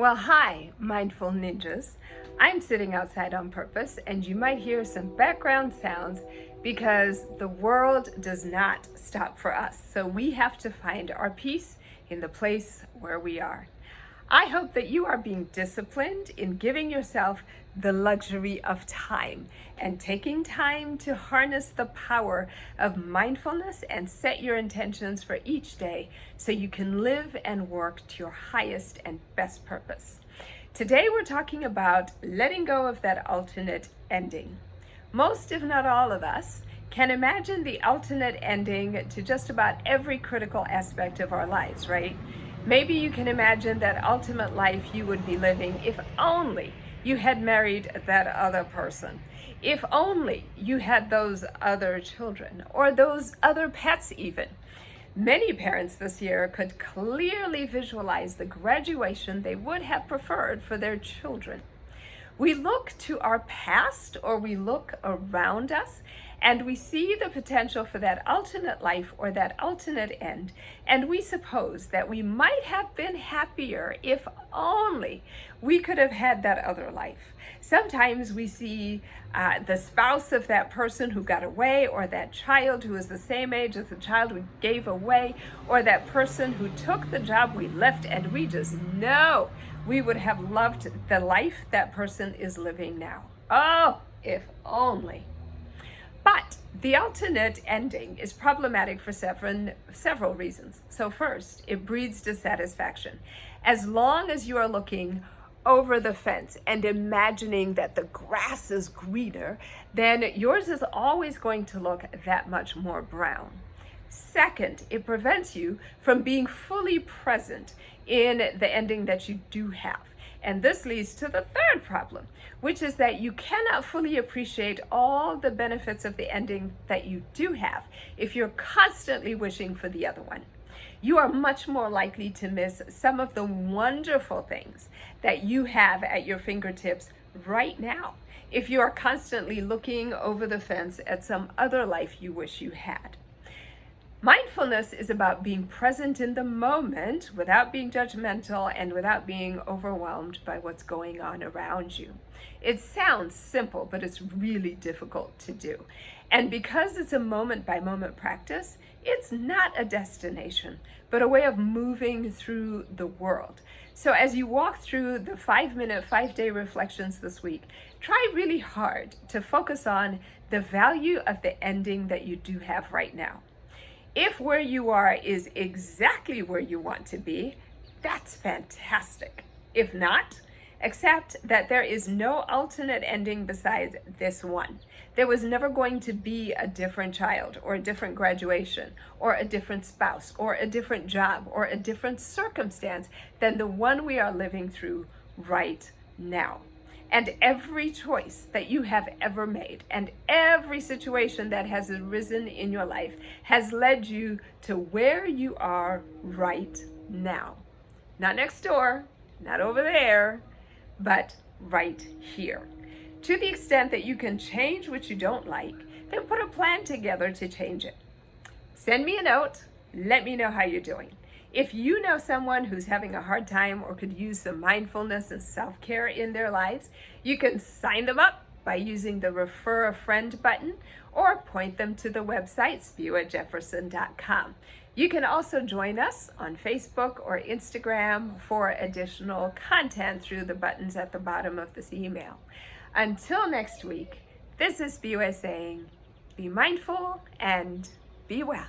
Well, hi, mindful ninjas. I'm sitting outside on purpose, and you might hear some background sounds because the world does not stop for us. So we have to find our peace in the place where we are. I hope that you are being disciplined in giving yourself the luxury of time and taking time to harness the power of mindfulness and set your intentions for each day so you can live and work to your highest and best purpose. Today we're talking about letting go of that alternate ending. Most, if not all of us, can imagine the alternate ending to just about every critical aspect of our lives, right? Maybe you can imagine that ultimate life you would be living if only you had married that other person, if only you had those other children or those other pets even. Many parents this year could clearly visualize the graduation they would have preferred for their children. We look to our past or we look around us and we see the potential for that alternate life or that alternate end, and we suppose that we might have been happier if only we could have had that other life. Sometimes we see the spouse of that person who got away, or that child who is the same age as the child we gave away, or that person who took the job we left, and we just know we would have loved the life that person is living now. Oh, if only. But the alternate ending is problematic for several reasons. So first, it breeds dissatisfaction. As long as you are looking over the fence and imagining that the grass is greener, then yours is always going to look that much more brown. Second, it prevents you from being fully present in the ending that you do have. And this leads to the third problem, which is that you cannot fully appreciate all the benefits of the ending that you do have if you're constantly wishing for the other one. You are much more likely to miss some of the wonderful things that you have at your fingertips right now if you are constantly looking over the fence at some other life you wish you had. Mindfulness is about being present in the moment without being judgmental and without being overwhelmed by what's going on around you. It sounds simple, but it's really difficult to do. And because it's a moment-by-moment practice, it's not a destination, but a way of moving through the world. So as you walk through the 5-minute, 5-day reflections this week, try really hard to focus on the value of the ending that you do have right now. If where you are is exactly where you want to be, that's fantastic. If not, accept that there is no alternate ending besides this one. There was never going to be a different child or a different graduation or a different spouse or a different job or a different circumstance than the one we are living through right now. And every choice that you have ever made and every situation that has arisen in your life has led you to where you are right now. Not next door, not over there, but right here. To the extent that you can change what you don't like, then put a plan together to change it. Send me a note. Let me know how you're doing. If you know someone who's having a hard time or could use some mindfulness and self-care in their lives, you can sign them up by using the Refer a Friend button or point them to the website spew@jefferson.com. You can also join us on Facebook or Instagram for additional content through the buttons at the bottom of this email. Until next week, this is Spew saying, be mindful and be well.